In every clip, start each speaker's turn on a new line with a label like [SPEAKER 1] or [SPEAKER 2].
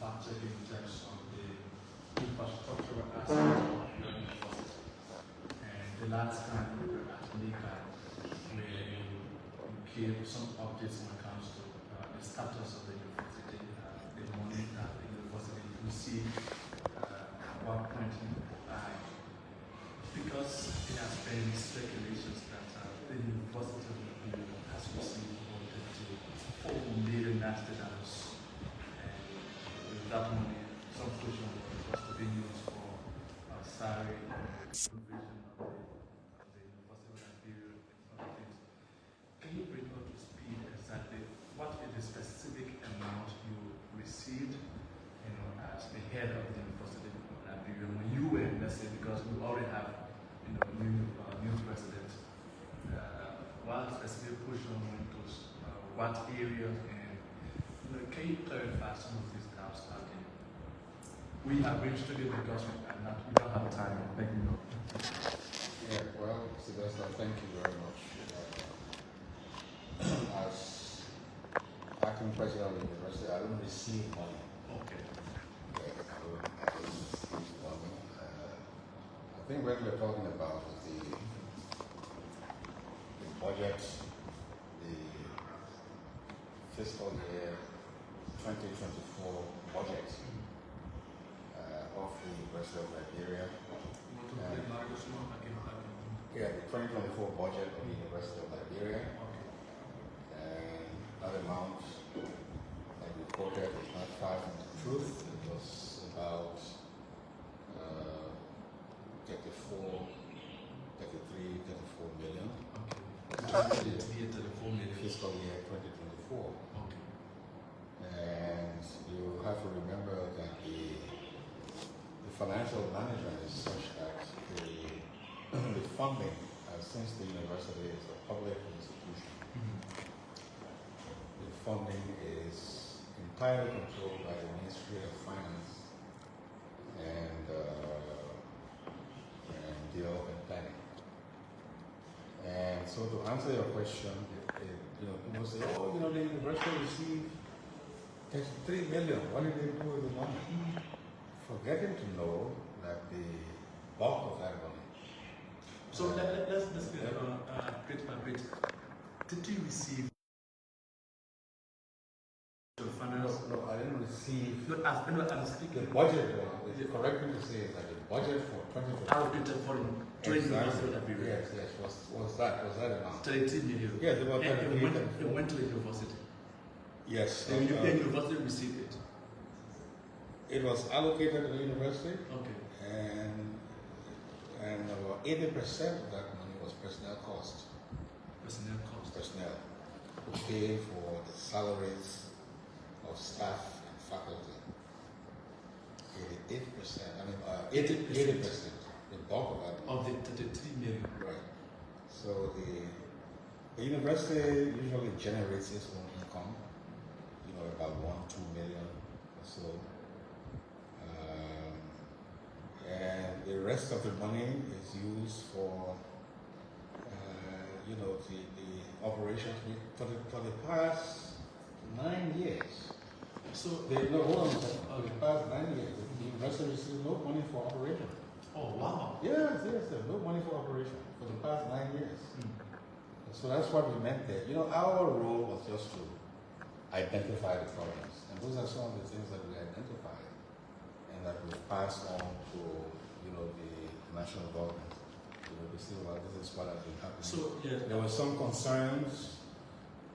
[SPEAKER 1] factored in terms of the infrastructural aspect of your university. And the last time we were at NICA, where you gave some updates when it comes to the status of the university, the money that the university received at one point in time. Because it has been speculations that the University of Liberia has received $4 million dollars, and with that money, some portion was to be used for salary and provision of the University of Liberia and other things. Can you bring up to speed exactly what is the specific amount you received, as the head of the University of Liberia when you were, let's say, because we already have, new president? What specific portion went to what areas, and can you clarify some of these gaps again? We have reached to the because we don't have time. Thank you.
[SPEAKER 2] Yeah, well, Sylvester, thank you very much. As acting president of the university, I don't receive money.
[SPEAKER 1] Okay.
[SPEAKER 2] I don't receive money. I think what we're talking about is the budget, the fiscal year 2024 budget of the University of Liberia. Yeah, the 2024 budget of the University of Liberia. And that amount that we quoted is not far from the truth. It was about 34 million. Fiscal year 2024.
[SPEAKER 1] Okay.
[SPEAKER 2] And you have to remember that the financial management is such that the funding, since the university is a public institution, the funding is entirely controlled by the Ministry of Finance and Development Planning. And so to answer your question, people say, the university received 3 million. What did they do with the money? Forgetting to know that the bulk of that money.
[SPEAKER 1] So let's bit by bit. Did you receive the finance?
[SPEAKER 2] No, I didn't receive.
[SPEAKER 1] No, I'm speaking.
[SPEAKER 2] The budget. The correct thing to say is that the budget for 2024.
[SPEAKER 1] Allocated for
[SPEAKER 2] Exactly. Yes. Was that amount?
[SPEAKER 1] 30 million.
[SPEAKER 2] Yes, about 30 million.
[SPEAKER 1] It went to the university.
[SPEAKER 2] Yes.
[SPEAKER 1] And the university received it.
[SPEAKER 2] It was allocated to the university.
[SPEAKER 1] Okay.
[SPEAKER 2] And about 80% of that money was personnel cost.
[SPEAKER 1] Personnel cost.
[SPEAKER 2] Personnel. To pay for the salaries of staff and faculty. 80%. The bulk of that.
[SPEAKER 1] Of the 33 million.
[SPEAKER 2] Right. So the university usually generates its own income, about 1-2 million or so. And the rest of the money is used for, the operations for the past 9 years.
[SPEAKER 1] So
[SPEAKER 2] For the past 9 years, the university received no money for operation.
[SPEAKER 1] Oh wow!
[SPEAKER 2] Yes, no money for operation for the past 9 years. So that's what we meant there. Our role was just to identify the problems, and those are some of the things that we identified, and that we passed on to the national government. To see this is what has been happening.
[SPEAKER 1] So
[SPEAKER 2] there were some concerns.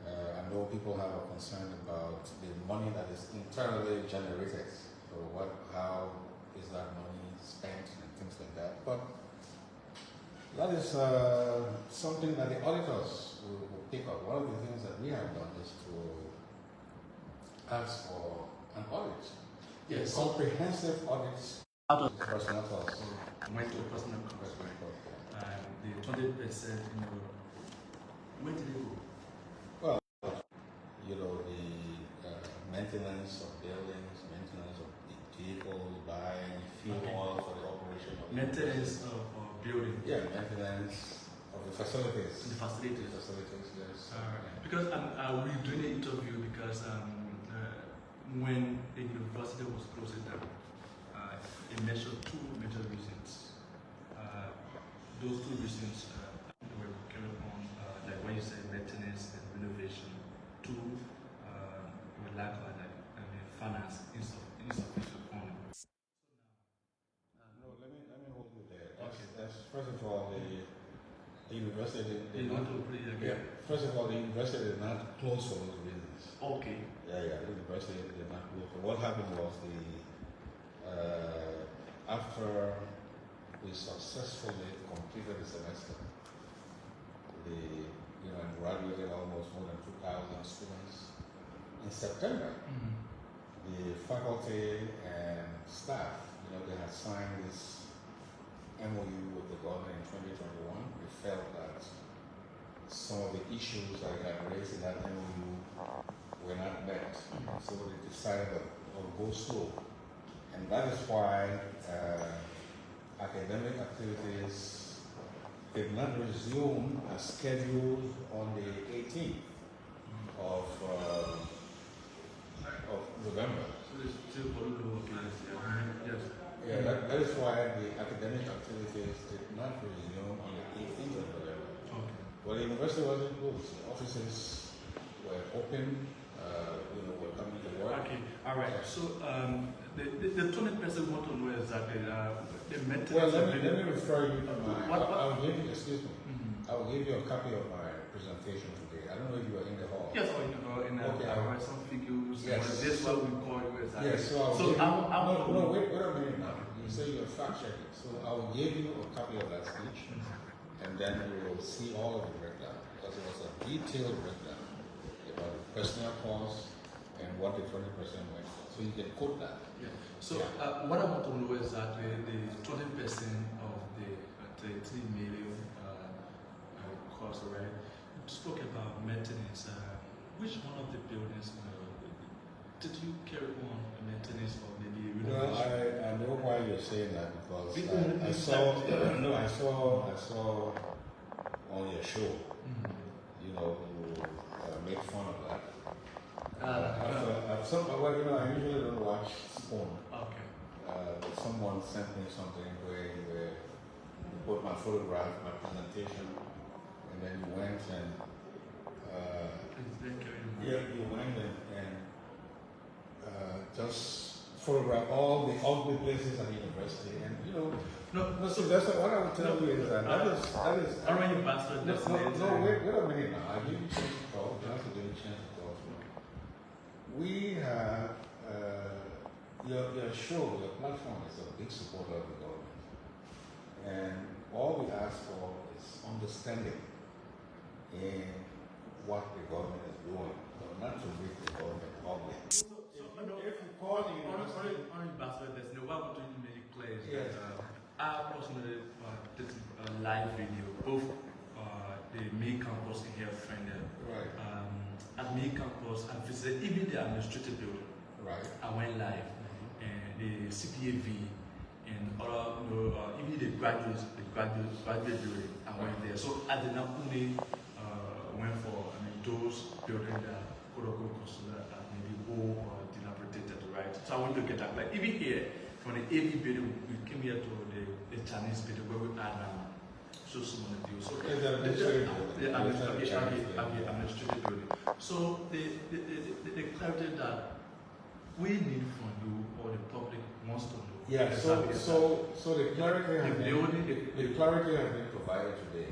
[SPEAKER 2] I know people have a concern about the money that is internally generated. So how is that money spent and things like that. But that is something that the auditors will pick up. One of the things that we have done is to ask for an audit.
[SPEAKER 1] Yes.
[SPEAKER 2] Comprehensive audits.
[SPEAKER 1] Out of
[SPEAKER 2] personnel costs.
[SPEAKER 1] Went to personal cost. The 20%, where did it go?
[SPEAKER 2] Well, the maintenance of buildings, maintenance of vehicles, buying fuel oil for the operation of
[SPEAKER 1] maintenance of building.
[SPEAKER 2] Yeah, maintenance of the facilities.
[SPEAKER 1] The facilities.
[SPEAKER 2] Yes.
[SPEAKER 1] Because we're doing an interview because when the university was closing down, it mentioned two major reasons. Those two reasons were carried on, like when you say maintenance and renovation. Two were lack of finance, insufficient funding.
[SPEAKER 2] No, let me hold you there.
[SPEAKER 1] Okay.
[SPEAKER 2] First of all, the university
[SPEAKER 1] You want to put it again?
[SPEAKER 2] First of all, the university did not close for those reasons.
[SPEAKER 1] Okay.
[SPEAKER 2] The university did not close. What happened was after we successfully completed the semester, and graduated almost more than 2,000 students in September.
[SPEAKER 1] Mm-hmm.
[SPEAKER 2] The faculty and staff, they had signed this MOU with the government in 2021. We felt that some of the issues that got raised in that MOU were not met. So they decided to go slow. And that is why academic activities did not resume as scheduled on the 18th of November.
[SPEAKER 1] So it's still below yes.
[SPEAKER 2] Yeah, that is why the academic activities did not resume on the 18th of November.
[SPEAKER 1] Okay.
[SPEAKER 2] Well, the university wasn't closed. The offices were open, were coming to work.
[SPEAKER 1] Okay, all right. So the 20% want to know exactly the maintenance.
[SPEAKER 2] Well, let me refer you to my.
[SPEAKER 1] What?
[SPEAKER 2] I'll give you. Excuse me.
[SPEAKER 1] Mm-hmm.
[SPEAKER 2] I'll give you a copy of my presentation today. I don't know if you are in the hall.
[SPEAKER 1] Yes,
[SPEAKER 2] Okay,
[SPEAKER 1] I write some figures.
[SPEAKER 2] Yes.
[SPEAKER 1] This is what we call you exactly.
[SPEAKER 2] Yes. So wait a minute now. You say you're fact checking. So I will give you a copy of that speech, and then you will see all of the breakdown, because it was a detailed breakdown about the personnel costs and what the 20% went for. So you can quote that.
[SPEAKER 1] Yeah. So what I want to know is that the 20% of the 3 million cost, right? You spoke about maintenance. Which one of the buildings did you carry on maintenance or maybe
[SPEAKER 2] Well,
[SPEAKER 1] renovation?
[SPEAKER 2] I know why you're saying that, because I saw on your show, you make fun of that. I usually don't watch Spoon.
[SPEAKER 1] Okay.
[SPEAKER 2] But someone sent me something where you put my photograph, my presentation, and then you went and you went and just photograph all the ugly places at the university, and so that's what I would tell you is that that is.
[SPEAKER 1] Already bastard.
[SPEAKER 2] Wait a minute now. I give you a chance to talk. You have to give me a chance to talk. We have your show, your platform is a big supporter of the government, and all we ask for is understanding in what the government is doing, but not to make the government ugly. If you call the university,
[SPEAKER 1] there's no one to make it clear.
[SPEAKER 2] Yes.
[SPEAKER 1] I personally did a live video, both the main campus in here, friend.
[SPEAKER 2] right,
[SPEAKER 1] At main campus, I visited even the administrative building.
[SPEAKER 2] right,
[SPEAKER 1] I went live, and the CPAV and other, even the graduate building, I went there. So I did not only went for those buildings that quote unquote considered maybe old or dilapidated, right? So I want to get that. Like even here, from the AV building, we came here to the Chinese building where we had so some of the views. So the administrative building. So the clarity that we need from you or the public wants to know.
[SPEAKER 2] yeah. So the clarity has been provided today,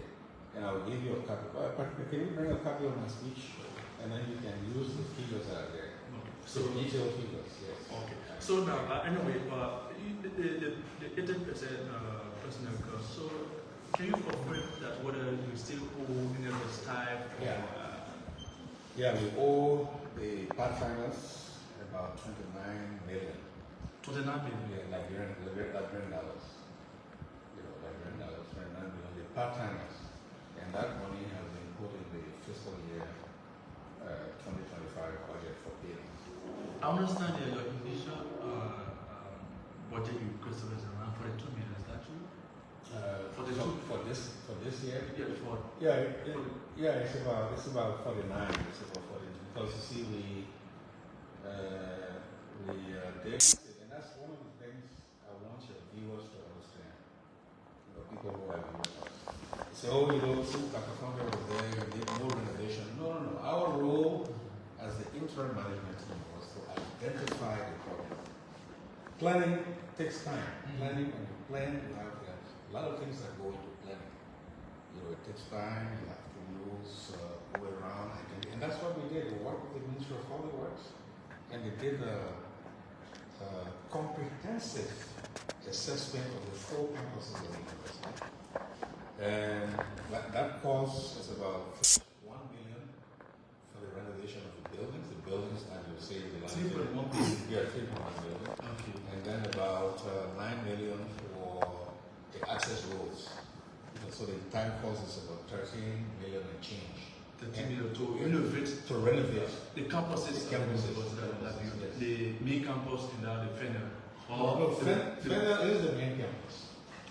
[SPEAKER 2] and I will give you a copy. But can you bring a copy of my speech, and then you can use the figures that are there.
[SPEAKER 1] Okay.
[SPEAKER 2] So detailed figures, yes.
[SPEAKER 1] Okay. So now, anyway, the 18% personnel cost. So can you confirm that whether you still owe any of the staff?
[SPEAKER 2] Yeah, we owe the part-timers about 29 million.
[SPEAKER 1] 29 million.
[SPEAKER 2] Yeah, Liberian dollars. Liberian dollars, 29 million. The part-timers, and that money has been put in the fiscal year 2025 budget for payment.
[SPEAKER 1] I understand that your initial budget you requested was around 42 million. Is that true?
[SPEAKER 2] For this year?
[SPEAKER 1] Yeah,
[SPEAKER 2] It's about 49. It's about 42 because you see And that's one of the things I want your viewers to understand. You know, people who are viewing us. Say, oh, you know, since Dr. Conteh was there, you need more renovation. No, no, no. Our role as the interim management team was to identify the problem. Planning takes time. Planning, when you plan, you have a lot of things that go into planning. You know, it takes time. You have to use, go around, and that's what we did. We worked with the Ministry of Public Works, and they did a comprehensive assessment of the 4 campuses of the university. And that cost is about $1 million for the renovation of the buildings. The buildings, as you say, the last
[SPEAKER 1] 3.1 billion.
[SPEAKER 2] Yeah, 3.1 million.
[SPEAKER 1] Okay.
[SPEAKER 2] And then about $9 million for the access roads. So the entire cost is about $13 million and change.
[SPEAKER 1] 13 million to renovate.
[SPEAKER 2] To renovate
[SPEAKER 1] The campuses. The main campus in the Fenner.
[SPEAKER 2] Fenner is the main campus.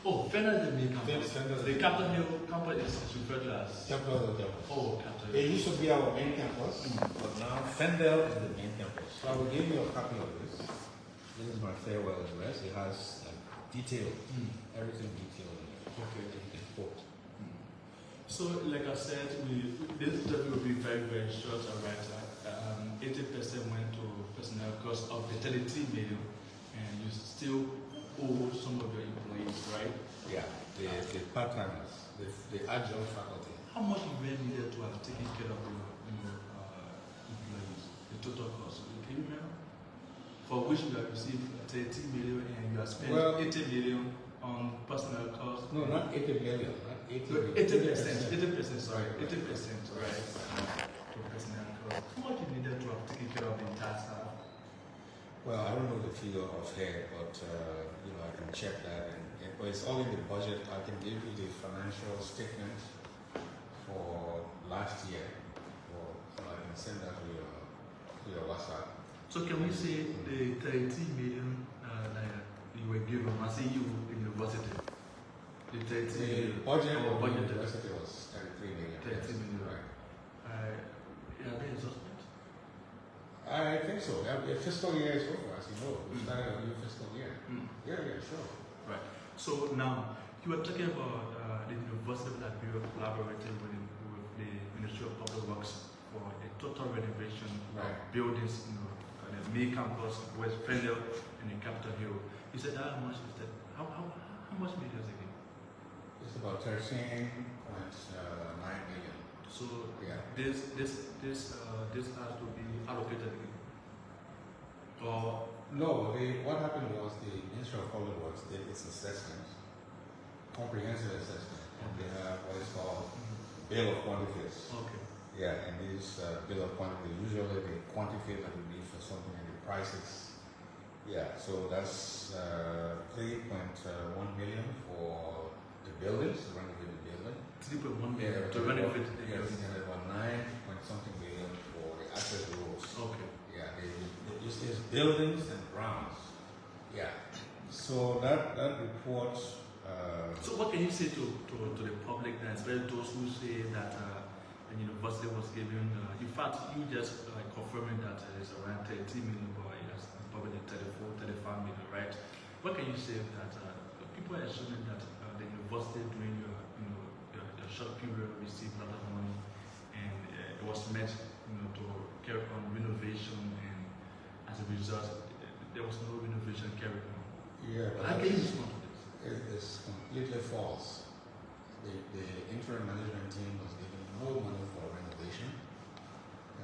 [SPEAKER 1] Oh, Fenner is the main campus. The Capitol Hill campus is referred to as
[SPEAKER 2] Capitol Hill campus.
[SPEAKER 1] Oh, Capitol Hill.
[SPEAKER 2] It used to be our main campus, but now Fendel is the main campus. So I will give you a copy of this. This is my farewell address. It has detailed, everything detailed in it.
[SPEAKER 1] Okay.
[SPEAKER 2] In quote.
[SPEAKER 1] So, like I said, this interview will be very, very short and right. 80% went to personnel cost of the 33 million, and you still owe some of your employees, right?
[SPEAKER 2] Yeah, the part-timers, the adjunct faculty.
[SPEAKER 1] How much you really needed to have taken care of your employees, the total cost? Can you remember? For which you have received 30 million and you have spent 80 million on personnel costs?
[SPEAKER 2] No, not 80 million, not 80 million.
[SPEAKER 1] 80%, sorry, 80%, right? To personnel costs. How much you needed to have taken care of the entire staff?
[SPEAKER 2] Well, I don't know the figure offhand, but you know, I can check that. But it's all in the budget. I can give you the financial statement for last year, or I can send that to your WhatsApp.
[SPEAKER 1] So can we say the 30 million that you were given? I say you in university. The 30 million.
[SPEAKER 2] Budget
[SPEAKER 1] or
[SPEAKER 2] of
[SPEAKER 1] budget
[SPEAKER 2] the university was 33 million.
[SPEAKER 1] 30 million.
[SPEAKER 2] Right.
[SPEAKER 1] Yeah, there is adjustment.
[SPEAKER 2] I think so. The fiscal year is over, as you know. We started a new fiscal year. Yeah, sure.
[SPEAKER 1] Right. So now, you were talking about the University of Liberia collaborating with the Ministry of Public Works for a total renovation of buildings, the main campus, West Fendel, and the Capitol Hill. You said how much is that? How much millions again?
[SPEAKER 2] It's about 13.9 million.
[SPEAKER 1] So
[SPEAKER 2] yeah.
[SPEAKER 1] this has to be allocated again. Or
[SPEAKER 2] no, what happened was the Ministry of Public Works did its assessment, comprehensive assessment, and they have what is called bill of quantities.
[SPEAKER 1] Okay.
[SPEAKER 2] Yeah, and this bill of quantities, usually the quantity that would be for something and the prices. Yeah, so that's 3.1 million for the buildings, to renovate the building.
[SPEAKER 1] 3.1 million to renovate the building.
[SPEAKER 2] And about 9-point-something million for the access roads.
[SPEAKER 1] Okay.
[SPEAKER 2] Yeah, it's buildings and grounds. Yeah. So that report.
[SPEAKER 1] So what can you say to the public, and especially those who say that the university was given? In fact, you just confirming that it's around 30 million, but it's probably 34, 35 million, right? What can you say that people are assuming that the university during your short period received a lot of money, and it was meant to carry on renovation, and as a result, there was no renovation carried on.
[SPEAKER 2] Yeah, but
[SPEAKER 1] how can you respond to this?
[SPEAKER 2] It is completely false. The interim management team was given no money for renovation.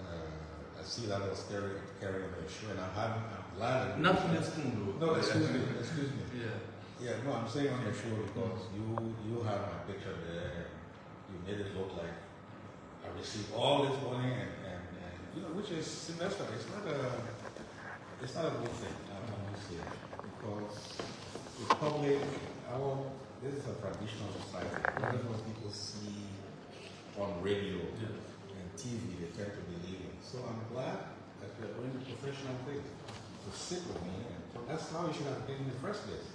[SPEAKER 2] I see that was carrying the issue, and I'm glad.
[SPEAKER 1] Not from this school, though.
[SPEAKER 2] No, excuse me.
[SPEAKER 1] Yeah.
[SPEAKER 2] Yeah, no, I'm saying on your show because you have my picture there, and you made it look like I received all this money, and which is semester. It's not a good thing. I would say, because the public, this is a traditional society. Whatever people see on radio and TV, they tend to believe in. So I'm glad that you're doing the professional thing to sit with me, and that's how you should have been in the first place.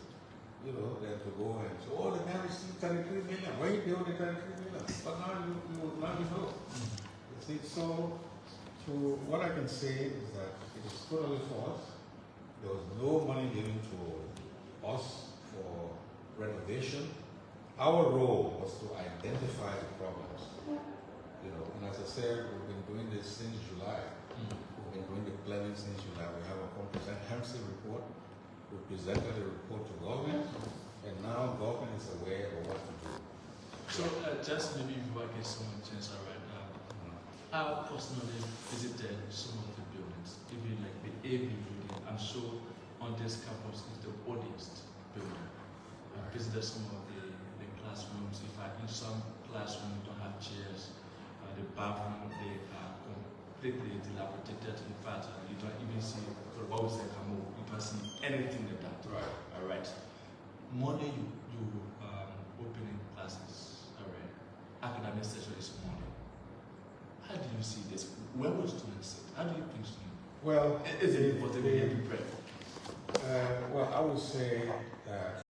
[SPEAKER 2] Then to go and say, oh, the man received 33 million. Why are you doing the 33 million? But now you know. See, so what I can say is that it is totally false. There was no money given to us for renovation. Our role was to identify the problems. You know, and as I said, we've been doing this since July. We've been doing the planning since July. We have a comprehensive report. We presented a report to government, and now government is aware of what to do.
[SPEAKER 1] So just maybe before I get someone chance right now, I personally visited some of the buildings, even like the AB building. I'm sure on this campus is the oldest building. I visited some of the classrooms. In fact, in some classrooms you don't have chairs. The bathroom, they are completely dilapidated. In fact, you don't even see what we say, you don't see anything like that.
[SPEAKER 2] Right.
[SPEAKER 1] All right. Monday you opening classes. All right. Academic session is Monday. How do you see this? Where will students sit? How do you think students?
[SPEAKER 2] Well,
[SPEAKER 1] Is it important to be prepared?
[SPEAKER 2] well, I would say that